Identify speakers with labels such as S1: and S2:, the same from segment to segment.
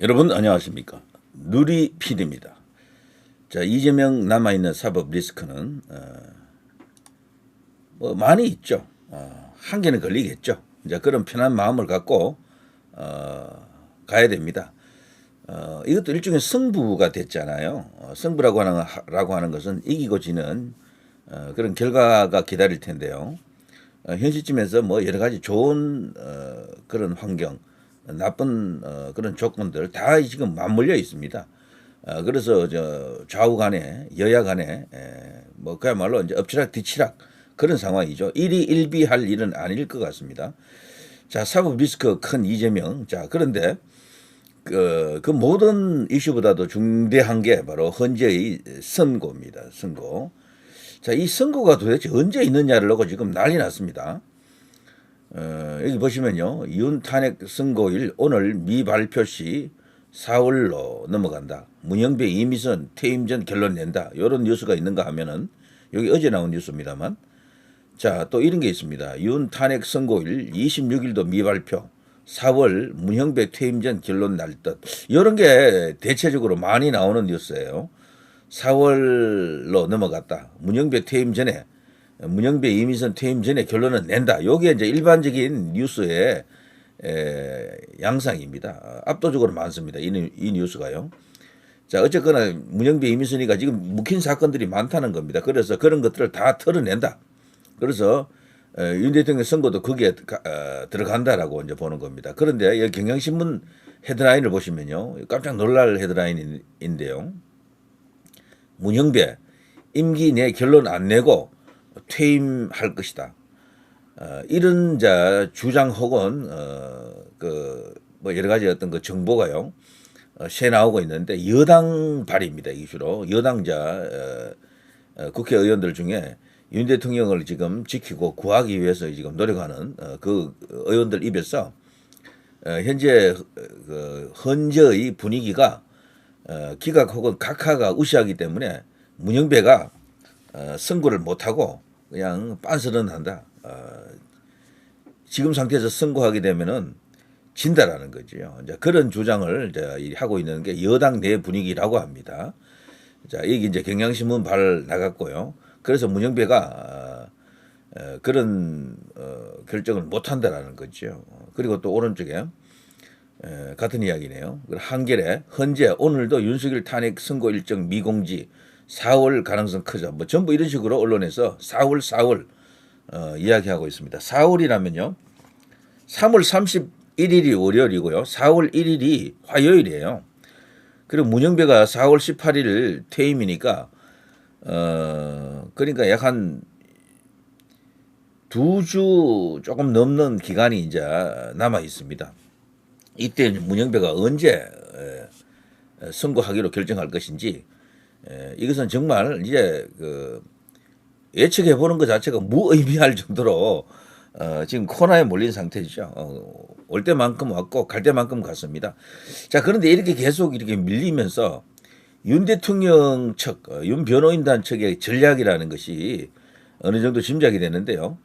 S1: 여러분 안녕하십니까. 누리 PD입니다. 자, 이재명 남아있는 사법 리스크는 뭐 많이 있죠. 한계는 걸리겠죠. 이제 그런 편한 마음을 갖고 가야 됩니다. 이것도 일종의 승부가 됐잖아요. 승부라고 하는 것은 이기고 지는 그런 결과가 기다릴 텐데요. 현 시점에서 뭐 여러 가지 좋은 그런 환경, 나쁜 그런 조건들 다 지금 맞물려 있습니다. 그래서 저 좌우 간에 여야 간에 뭐 그야말로 이제 엎치락 뒤치락 그런 상황이죠. 일희일비할 일은 아닐 것 같습니다. 자, 사법 리스크 큰 이재명. 자, 그런데 그 모든 이슈보다도 중대한 게 바로 헌재의 선고입니다. 선고. 자, 이 선고가 도대체 언제 있느냐를 놓고 지금 난리 났습니다. 여기 보시면요. 윤 탄핵 선고일 오늘 미발표 시 4월로 넘어간다. 문영배 이미선 퇴임 전 결론 낸다. 이런 뉴스가 있는가 하면은 여기 어제 나온 뉴스입니다만. 자, 또 이런 게 있습니다. 윤 탄핵 선고일 26일도 미발표. 4월 문영배 퇴임 전 결론 날 듯. 이런 게 대체적으로 많이 나오는 뉴스예요. 4월로 넘어갔다. 문영배 이미선 퇴임 전에 결론을 낸다. 요게 이제 일반적인 뉴스의 양상입니다. 압도적으로 많습니다. 이 뉴스가요. 자, 어쨌거나 문영배 이미선이가 지금 묵힌 사건들이 많다는 겁니다. 그래서 그런 것들을 다 털어낸다. 그래서 윤 대통령 선거도 거기에 들어간다라고 이제 보는 겁니다. 그런데 여기 경향신문 헤드라인을 보시면요. 깜짝 놀랄 헤드라인인데요. 문영배 임기 내 결론 안 내고 퇴임할 것이다. 이런 자 주장 혹은 뭐 여러 가지 어떤 그 정보가요 새 나오고 있는데 여당 발입니다. 이 주로 여당자 국회의원들 중에 윤 대통령을 지금 지키고 구하기 위해서 지금 노력하는 그 의원들 입에서 현재 그 헌재의 분위기가 기각 혹은 각하가 우시하기 때문에 문영배가 선고를 못하고 그냥 빤스런 한다. 지금 상태에서 선고하게 되면은 진다라는 거죠. 이제 그런 주장을 이제 하고 있는 게 여당 내 분위기라고 합니다. 자, 이게 이제 경향신문 발 나갔고요. 그래서 문영배가 그런 결정을 못한다라는 거죠. 그리고 또 오른쪽에 같은 이야기네요. 한겨레 헌재 오늘도 윤석열 탄핵 선고 일정 미공지 4월 가능성 크죠. 뭐 전부 이런 식으로 언론에서 4월 이야기하고 있습니다. 4월이라면요. 3월 31일이 월요일이고요. 4월 1일이 화요일이에요. 그리고 문영배가 4월 18일 퇴임이니까 그러니까 약 한 2주 조금 넘는 기간이 이제 남아 있습니다. 이때 문영배가 언제 선고하기로 결정할 것인지 이것은 정말 이제 그 예측해 보는 것 자체가 무의미할 정도로 지금 코너에 몰린 상태죠. 올 때만큼 왔고 갈 때만큼 갔습니다. 자, 그런데 이렇게 계속 이렇게 밀리면서 윤 대통령 측, 윤 변호인단 측의 전략이라는 것이 어느 정도 짐작이 되는데요.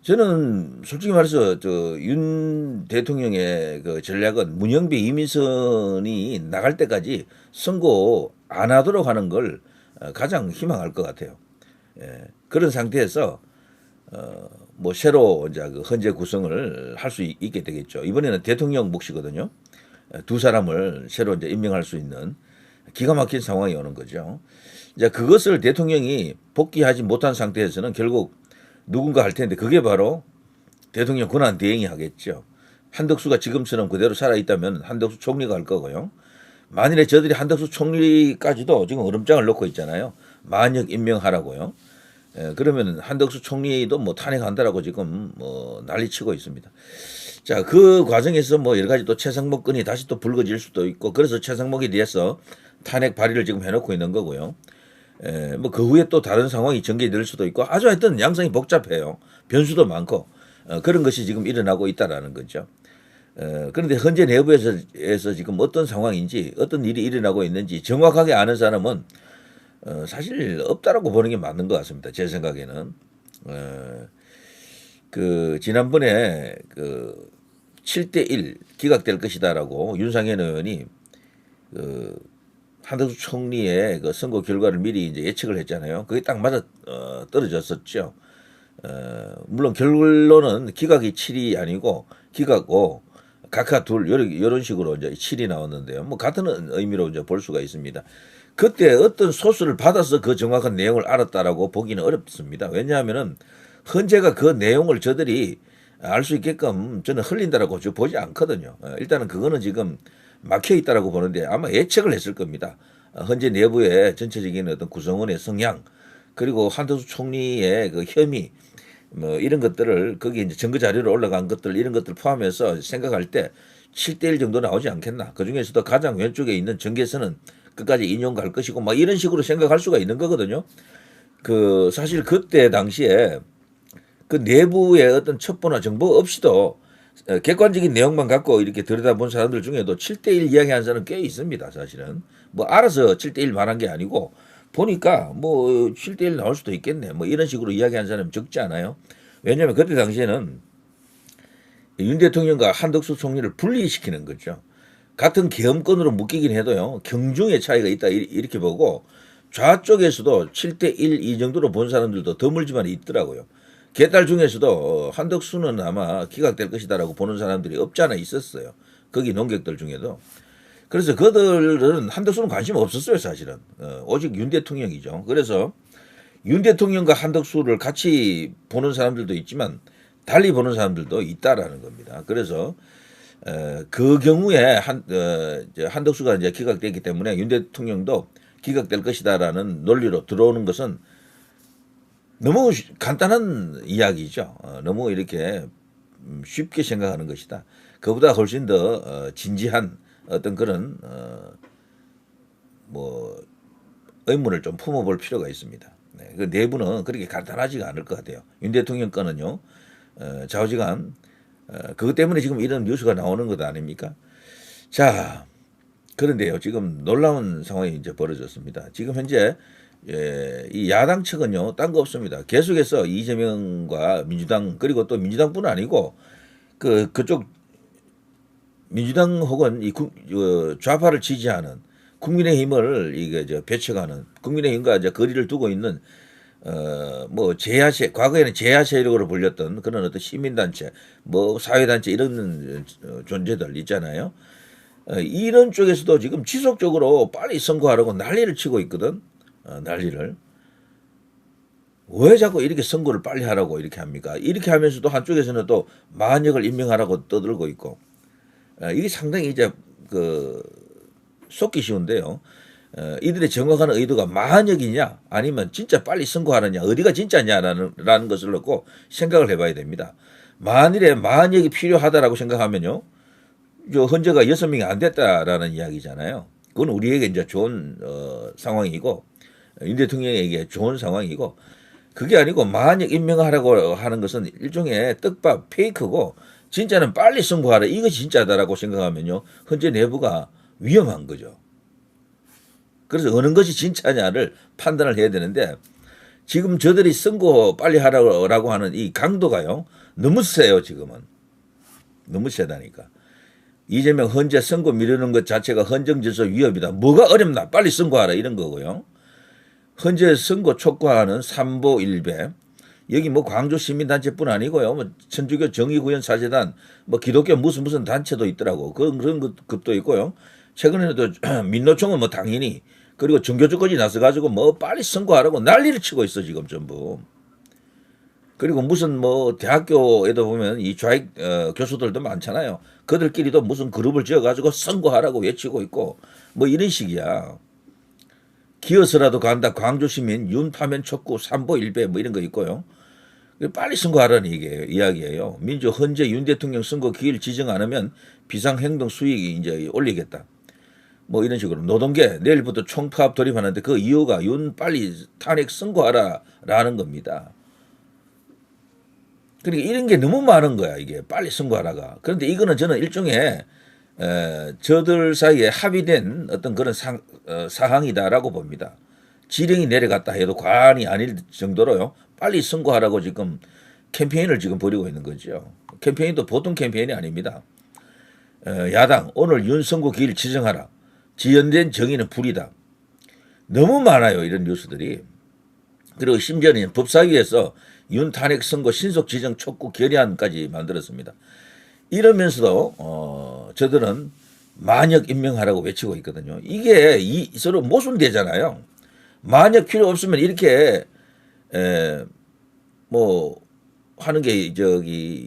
S1: 저는 솔직히 말해서 윤 대통령의 그 전략은 문영배 이민선이 나갈 때까지 선고 안 하도록 하는 걸 가장 희망할 것 같아요. 그런 상태에서 뭐 새로 이제 그 헌재 구성을 할 수 있게 되겠죠. 이번에는 대통령 몫이거든요. 두 사람을 새로 이제 임명할 수 있는 기가 막힌 상황이 오는 거죠. 이제 그것을 대통령이 복귀하지 못한 상태에서는 결국 누군가 할 텐데 그게 바로 대통령 권한 대행이 하겠죠. 한덕수가 지금처럼 그대로 살아있다면 한덕수 총리가 할 거고요. 만일에 저들이 한덕수 총리까지도 지금 얼음장을 놓고 있잖아요. 만역 임명하라고요. 그러면 한덕수 총리도 뭐 탄핵한다라고 지금 뭐 난리치고 있습니다. 자, 그 과정에서 뭐 여러 가지 또 최상목 건이 다시 또 불거질 수도 있고 그래서 최상목에 대해서 탄핵 발의를 지금 해놓고 있는 거고요. 뭐 그 후에 또 다른 상황이 전개될 수도 있고 아주 하여튼 양상이 복잡해요. 변수도 많고 그런 것이 지금 일어나고 있다라는 거죠. 그런데 현재 내부에서 지금 어떤 상황인지 어떤 일이 일어나고 있는지 정확하게 아는 사람은 사실 없다라고 보는 게 맞는 것 같습니다. 제 생각에는 그 지난번에 그 7대1 기각될 것이다라고 윤상현 의원이 한덕수 총리의 그 선거 결과를 미리 이제 예측을 했잖아요. 그게 딱 맞아 떨어졌었죠. 물론 결론은 기각이 7이 아니고 기각 5, 각하 둘 이런 식으로 이제 7이 나왔는데요. 뭐 같은 의미로 이제 볼 수가 있습니다. 그때 어떤 소스를 받아서 그 정확한 내용을 알았다라고 보기는 어렵습니다. 왜냐하면은 헌재가 그 내용을 저들이 알 수 있게끔 저는 흘린다라고 저 보지 않거든요. 일단은 그거는 지금 막혀 있다라고 보는데 아마 예측을 했을 겁니다. 헌재 내부의 전체적인 어떤 구성원의 성향 그리고 한덕수 총리의 그 혐의 뭐 이런 것들을 거기 이제 증거 자료로 올라간 것들 이런 것들 포함해서 생각할 때 7대1 정도 나오지 않겠나. 그 중에서도 가장 왼쪽에 있는 정계선은 끝까지 인용 갈 것이고 막 이런 식으로 생각할 수가 있는 거거든요. 그 사실 그때 당시에 그 내부의 어떤 첩보나 정보 없이도 객관적인 내용만 갖고 이렇게 들여다본 사람들 중에도 7대1 이야기하는 사람은 꽤 있습니다. 사실은 뭐 알아서 7대1 말한 게 아니고 보니까 뭐 7대1 나올 수도 있겠네 뭐 이런 식으로 이야기하는 사람이 적지 않아요. 왜냐하면 그때 당시에는 윤 대통령과 한덕수 총리를 분리시키는 거죠. 같은 계엄권으로 묶이긴 해도요. 경중의 차이가 있다 이렇게 보고 좌쪽에서도 7대1 이 정도로 본 사람들도 드물지만 있더라고요. 개딸 중에서도 한덕수는 아마 기각될 것이다라고 보는 사람들이 없지 않아 있었어요. 거기 논객들 중에도. 그래서 그들은 한덕수는 관심 없었어요, 사실은. 오직 윤 대통령이죠. 그래서 윤 대통령과 한덕수를 같이 보는 사람들도 있지만 달리 보는 사람들도 있다라는 겁니다. 그래서 그 경우에 한덕수가 이제 기각됐기 때문에 윤 대통령도 기각될 것이다라는 논리로 들어오는 것은 너무 간단한 이야기죠. 너무 이렇게 쉽게 생각하는 것이다. 그보다 훨씬 더 진지한 어떤 그런 뭐 의문을 좀 품어볼 필요가 있습니다. 네, 그 내부는 그렇게 간단하지가 않을 것 같아요. 윤 대통령 건은요. 좌우지간 그것 때문에 지금 이런 뉴스가 나오는 것 아닙니까? 자, 그런데요. 지금 놀라운 상황이 이제 벌어졌습니다. 지금 현재 이 야당 측은요, 딴 거 없습니다. 계속해서 이재명과 민주당 그리고 또 민주당뿐 아니고 그쪽 민주당 혹은 이 좌파를 지지하는 국민의힘을 이게 배척하는 국민의힘과 이제 거리를 두고 있는 뭐 제야세 과거에는 제야 세력으로 불렸던 그런 어떤 시민단체 뭐 사회단체 이런 존재들 있잖아요. 이런 쪽에서도 지금 지속적으로 빨리 선거하라고 난리를 치고 있거든. 난리를. 왜 자꾸 이렇게 선거를 빨리 하라고 이렇게 합니까? 이렇게 하면서도 한쪽에서는 또 만역을 임명하라고 떠들고 있고. 이게 상당히 이제 속기 쉬운데요. 이들의 정확한 의도가 만역이냐 아니면 진짜 빨리 선거하느냐 어디가 진짜냐라는 것을 놓고 생각을 해봐야 됩니다. 만일에 만역이 필요하다라고 생각하면요. 헌재가 6명이 안 됐다라는 이야기잖아요. 그건 우리에게 이제 좋은 상황이고 윤 대통령에게 좋은 상황이고 그게 아니고 만약 임명하라고 하는 것은 일종의 떡밥 페이크고 진짜는 빨리 선거하라 이것이 진짜다라고 생각하면요. 헌재 내부가 위험한 거죠. 그래서 어느 것이 진짜냐를 판단을 해야 되는데 지금 저들이 선거 빨리 하라고 하는 이 강도가요. 너무 세요 지금은. 너무 세다니까. 이재명 헌재 선거 미루는 것 자체가 헌정질서 위협이다. 뭐가 어렵나 빨리 선거하라 이런 거고요. 헌재 선거 촉구하는 삼보 일배 여기 뭐 광주 시민단체뿐 아니고요. 뭐 천주교 정의구현 사재단 뭐 기독교 무슨 단체도 있더라고. 그런 것도 있고요. 최근에도 민노총은 뭐 당연히 그리고 종교주권이 나서가지고 뭐 빨리 선거하라고 난리를 치고 있어 지금 전부. 그리고 무슨 뭐 대학교에도 보면 이 좌익 교수들도 많잖아요. 그들끼리도 무슨 그룹을 지어가지고 선거하라고 외치고 있고 뭐 이런 식이야. 기어서라도 간다 광주시민 윤 파면 촉구 삼보 일배 뭐 이런 거 있고요. 빨리 선거하라는 이야기예요. 민주 헌재 윤 대통령 선거 기일 지정 안 하면 비상행동 수익이 이제 올리겠다. 뭐 이런 식으로 노동계 내일부터 총파업 돌입하는데 그 이유가 윤 빨리 탄핵 선거하라라는 겁니다. 그러니까 이런 게 너무 많은 거야 이게 빨리 선거하라가. 그런데 이거는 저는 일종의 저들 사이에 합의된 어떤 그런 사항이다라고 봅니다. 지령이 내려갔다 해도 과언이 아닐 정도로요. 빨리 선거하라고 지금 캠페인을 지금 벌이고 있는 거죠. 캠페인도 보통 캠페인이 아닙니다. 야당 오늘 윤 선거 기일 지정하라. 지연된 정의는 불이다. 너무 많아요, 이런 뉴스들이. 그리고 심지어는 법사위에서 윤 탄핵 선고 신속 지정 촉구 결의안까지 만들었습니다. 이러면서도 저들은 만역 임명하라고 외치고 있거든요. 이게 서로 모순되잖아요. 만약 필요 없으면 이렇게 뭐 하는 게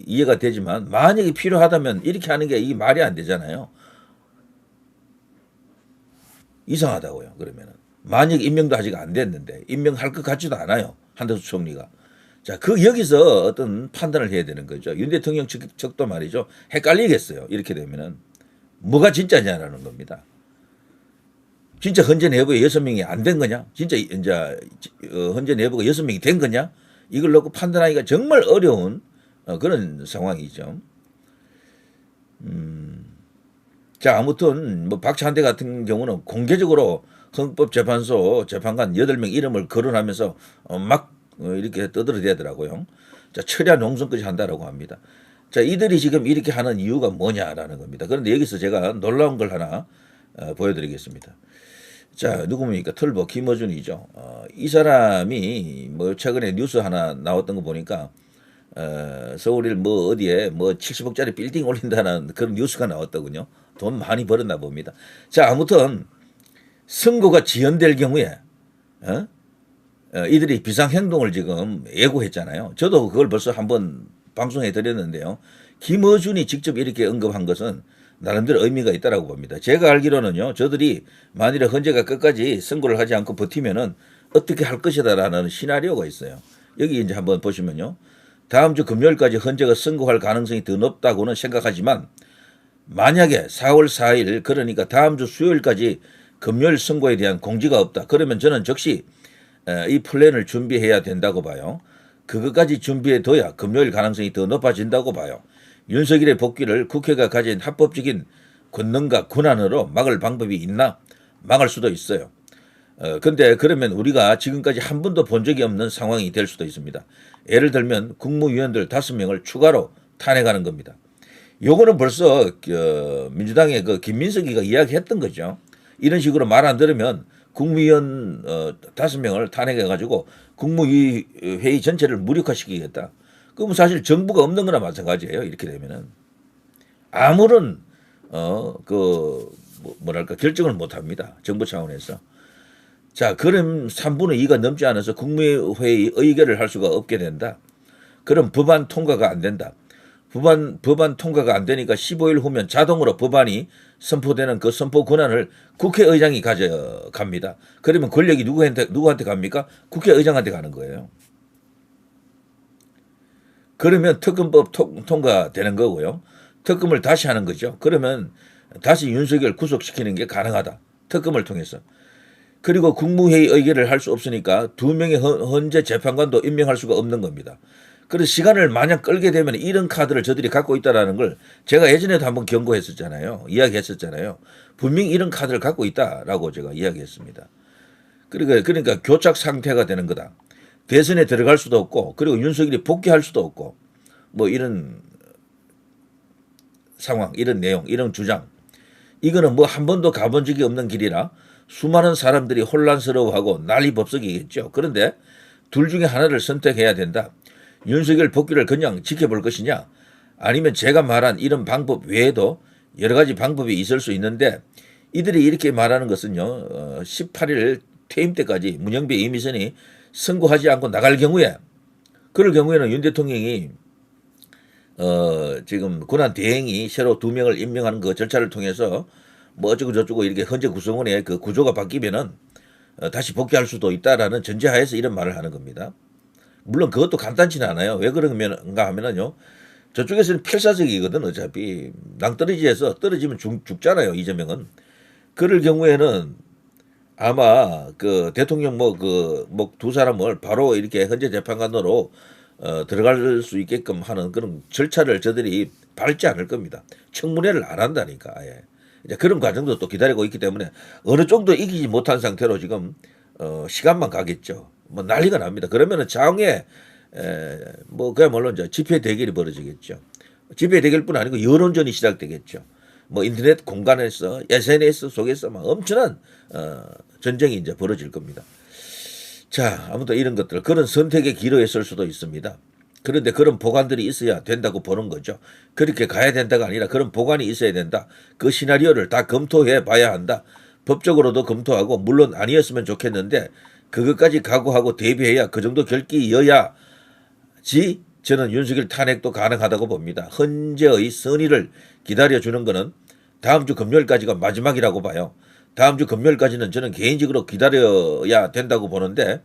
S1: 이해가 되지만 만약에 필요하다면 이렇게 하는 게 이 말이 안 되잖아요. 이상하다고요. 그러면은 만약 임명도 아직 안 됐는데 임명할 것 같지도 않아요. 한덕수 총리가. 자, 여기서 어떤 판단을 해야 되는 거죠. 윤 대통령 측도 말이죠. 헷갈리겠어요. 이렇게 되면은 뭐가 진짜냐라는 겁니다. 진짜 헌재 내부에 6명이 안 된 거냐? 진짜 이제 헌재 내부가 6명이 된 거냐? 이걸 놓고 판단하기가 정말 어려운 그런 상황이죠. 자, 아무튼 뭐 박찬대 같은 경우는 공개적으로 헌법재판소 재판관 8명 이름을 거론하면서 막 이렇게 떠들어대더라고요. 자, 철야 농성까지 한다라고 합니다. 자, 이들이 지금 이렇게 하는 이유가 뭐냐라는 겁니다. 그런데 여기서 제가 놀라운 걸 하나 보여드리겠습니다. 자, 누굽니까? 털보 김어준이죠. 이 사람이 뭐 최근에 뉴스 하나 나왔던 거 보니까 서울일 뭐 어디에 뭐 70억짜리 빌딩 올린다는 그런 뉴스가 나왔더군요. 돈 많이 벌었나 봅니다. 자, 아무튼 선고가 지연될 경우에 이들이 비상행동을 지금 예고했잖아요. 저도 그걸 벌써 한번 방송해 드렸는데요. 김어준이 직접 이렇게 언급한 것은 나름대로 의미가 있다라고 봅니다. 제가 알기로는요, 저들이 만일에 헌재가 끝까지 선고를 하지 않고 버티면은 어떻게 할 것이다라는 시나리오가 있어요. 여기 이제 한번 보시면요. 다음 주 금요일까지 헌재가 선고할 가능성이 더 높다고는 생각하지만 만약에 4월 4일 그러니까 다음 주 수요일까지 금요일 선고에 대한 공지가 없다. 그러면 저는 즉시 이 플랜을 준비해야 된다고 봐요. 그것까지 준비해둬야 금요일 가능성이 더 높아진다고 봐요. 윤석열의 복귀를 국회가 가진 합법적인 권능과 권한으로 막을 방법이 있나? 막을 수도 있어요. 근데 그러면 우리가 지금까지 한 번도 본 적이 없는 상황이 될 수도 있습니다. 예를 들면 국무위원들 5명을 추가로 탄핵하는 겁니다. 요거는 벌써 민주당의 그 김민석이가 이야기했던 거죠. 이런 식으로 말 안 들으면 국무위원 5명을 탄핵해가지고 국무회의 전체를 무력화시키겠다. 그럼 사실 정부가 없는 거나 마찬가지예요. 이렇게 되면은 아무런 뭐랄까 결정을 못 합니다. 정부 차원에서. 자, 그럼 3분의 2가 넘지 않아서 국무회의 의결을 할 수가 없게 된다. 그럼 법안 통과가 안 된다. 법안 통과가 안 되니까 15일 후면 자동으로 법안이 선포되는 그 선포 권한을 국회의장이 가져갑니다. 그러면 권력이 누구한테 갑니까? 국회의장한테 가는 거예요. 그러면 특검법 통과되는 거고요. 특검을 다시 하는 거죠. 그러면 다시 윤석열 구속시키는 게 가능하다. 특검을 통해서. 그리고 국무회의 의결을 할 수 없으니까 2명의 헌재 재판관도 임명할 수가 없는 겁니다. 그래서 시간을 마냥 끌게 되면 이런 카드를 저들이 갖고 있다는 걸 제가 예전에도 한번 경고했었잖아요. 이야기했었잖아요. 분명히 이런 카드를 갖고 있다라고 제가 이야기했습니다. 그러니까 교착 상태가 되는 거다. 대선에 들어갈 수도 없고 그리고 윤석열이 복귀할 수도 없고 뭐 이런 상황, 이런 내용, 이런 주장. 이거는 뭐 한 번도 가본 적이 없는 길이라 수많은 사람들이 혼란스러워하고 난리법석이겠죠. 그런데 둘 중에 하나를 선택해야 된다. 윤석열 복귀를 그냥 지켜볼 것이냐 아니면 제가 말한 이런 방법 외에도 여러 가지 방법이 있을 수 있는데 이들이 이렇게 말하는 것은요. 18일 퇴임 때까지 문영배 이미선이 선고하지 않고 나갈 경우에 그럴 경우에는 윤 대통령이 지금 권한 대행이 새로 2명을 임명하는 그 절차를 통해서 뭐 어쩌고 저쩌고 이렇게 헌재 구성원의 그 구조가 바뀌면은 다시 복귀할 수도 있다라는 전제하에서 이런 말을 하는 겁니다. 물론 그것도 간단치는 않아요. 왜 그런가 하면은요. 저쪽에서는 필사적이거든. 어차피 낭떠러지에서 떨어지면 죽잖아요. 이재명은. 그럴 경우에는 아마 그 대통령 뭐 두 사람을 바로 이렇게 헌재 재판관으로 들어갈 수 있게끔 하는 그런 절차를 저들이 밟지 않을 겁니다. 청문회를 안 한다니까. 예. 이제 그런 과정도 또 기다리고 있기 때문에 어느 정도 이기지 못한 상태로 지금 시간만 가겠죠. 뭐 난리가 납니다. 그러면은 장에 뭐 그야말로 이제 집회 대결이 벌어지겠죠. 집회 대결뿐 아니고 여론전이 시작되겠죠. 뭐 인터넷 공간에서 SNS 속에서 막 엄청난 전쟁이 이제 벌어질 겁니다. 자, 아무튼 이런 것들 그런 선택의 기로에 설 수도 있습니다. 그런데 그런 보관들이 있어야 된다고 보는 거죠. 그렇게 가야 된다가 아니라 그런 보관이 있어야 된다. 그 시나리오를 다 검토해 봐야 한다. 법적으로도 검토하고 물론 아니었으면 좋겠는데 그것까지 각오하고 대비해야 그 정도 결기여야지 저는 윤석열 탄핵도 가능하다고 봅니다. 헌재의 선의를 기다려주는 거는 다음 주 금요일까지가 마지막이라고 봐요. 다음 주 금요일까지는 저는 개인적으로 기다려야 된다고 보는데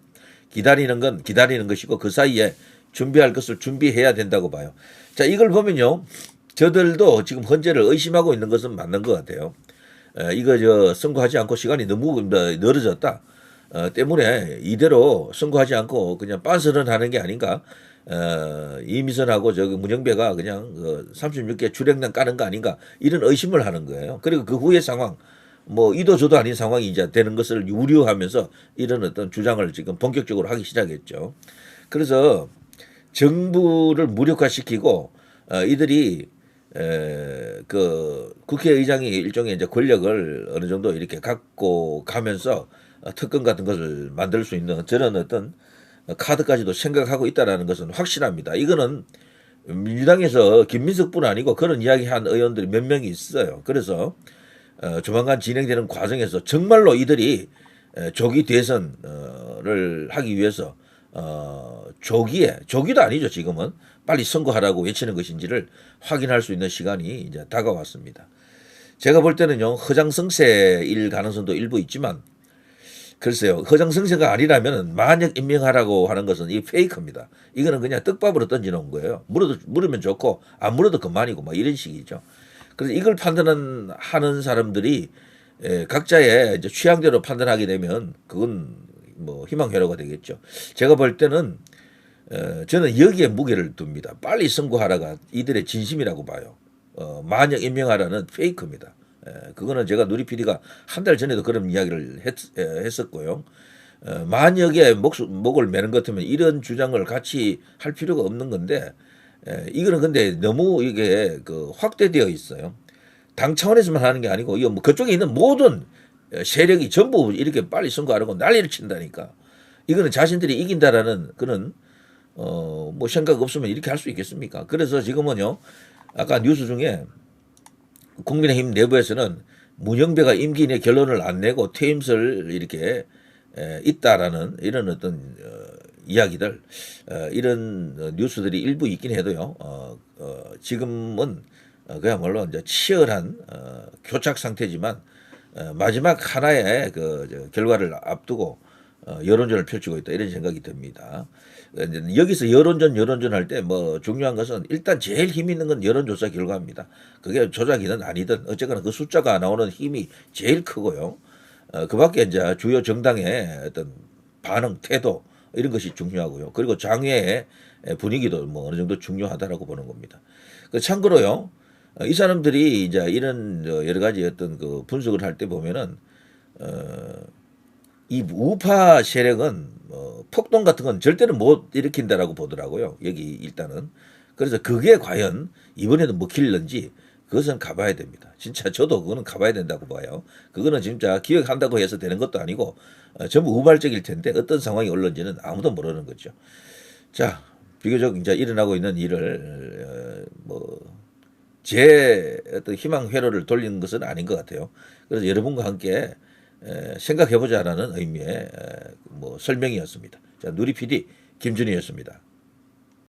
S1: 기다리는 건 기다리는 것이고 그 사이에 준비할 것을 준비해야 된다고 봐요. 자, 이걸 보면요. 저들도 지금 헌재를 의심하고 있는 것은 맞는 것 같아요. 이거 선고하지 않고 시간이 너무 늘어졌다. 때문에 이대로 선고하지 않고 그냥 빤스런 하는 게 아닌가. 이미선하고 저기 문영배가 그냥 36개 출행단 까는 거 아닌가 이런 의심을 하는 거예요. 그리고 그 후의 상황 뭐 이도 저도 아닌 상황이 이제 되는 것을 우려하면서 이런 어떤 주장을 지금 본격적으로 하기 시작했죠. 그래서 정부를 무력화시키고 이들이 그 국회의장이 일종의 이제 권력을 어느 정도 이렇게 갖고 가면서 특권 같은 것을 만들 수 있는 저런 어떤 카드까지도 생각하고 있다라는 것은 확실합니다. 이거는 민주당에서 김민석뿐 아니고 그런 이야기한 의원들이 몇 명이 있어요. 그래서 조만간 진행되는 과정에서 정말로 이들이 조기 대선을 하기 위해서 조기도 아니죠 지금은 빨리 선거하라고 외치는 것인지를 확인할 수 있는 시간이 이제 다가왔습니다. 제가 볼 때는요 허장성세일 가능성도 일부 있지만 글쎄요 허장성세가 아니라면 만약 임명하라고 하는 것은 이 페이크입니다. 이거는 그냥 떡밥으로 던져놓은 거예요. 물으면 좋고 안 물어도 그만이고 뭐 이런 식이죠. 그래서 이걸 판단하는 사람들이 각자의 이제 취향대로 판단하게 되면 그건 뭐 희망회로가 되겠죠. 제가 볼 때는 저는 여기에 무게를 둡니다. 빨리 선고하라가 이들의 진심이라고 봐요. 만약 임명하라는 페이크입니다. 그거는 제가 누리 PD가 한 달 전에도 그런 이야기를 했었고요. 만약에 목을 매는 것 같으면 이런 주장을 같이 할 필요가 없는 건데 이거는 근데 너무 이게 그 확대되어 있어요. 당 차원에서만 하는 게 아니고 이거 뭐 그쪽에 있는 모든 세력이 전부 이렇게 빨리 선거하려고 난리를 친다니까. 이거는 자신들이 이긴다라는 그런 뭐 생각 없으면 이렇게 할 수 있겠습니까? 그래서 지금은요. 아까 뉴스 중에 국민의힘 내부에서는 문영배가 임기 내 결론을 안 내고 퇴임설 이렇게 있다라는 이런 어떤 이야기들 이런 뉴스들이 일부 있긴 해도요. 지금은 그야말로 이제 치열한 교착 상태지만 마지막 하나의 그 결과를 앞두고 여론전을 펼치고 있다 이런 생각이 듭니다. 여기서 여론전 할 때 뭐 중요한 것은 일단 제일 힘 있는 건 여론조사 결과입니다. 그게 조작이든 아니든 어쨌거나 그 숫자가 나오는 힘이 제일 크고요. 그밖에 이제 주요 정당의 어떤 반응, 태도 이런 것이 중요하고요. 그리고 장외의 분위기도 뭐 어느 정도 중요하다라고 보는 겁니다. 참고로요. 이 사람들이 이제 이런 여러 가지 어떤 그 분석을 할 때 보면은 이 우파 세력은 폭동 같은 건 절대로 못 일으킨다라고 보더라고요. 여기 일단은. 그래서 그게 과연 이번에도 먹힐는지 그것은 가봐야 됩니다. 진짜 저도 그거는 가봐야 된다고 봐요. 그거는 진짜 기획한다고 해서 되는 것도 아니고 전부 우발적일 텐데 어떤 상황이 올는지는 아무도 모르는 거죠. 자, 비교적 이제 일어나고 있는 일을 제 어떤 희망 회로를 돌리는 것은 아닌 것 같아요. 그래서 여러분과 함께 생각해보자라는 의미의 설명이었습니다. 자, 누리 PD 김준희였습니다.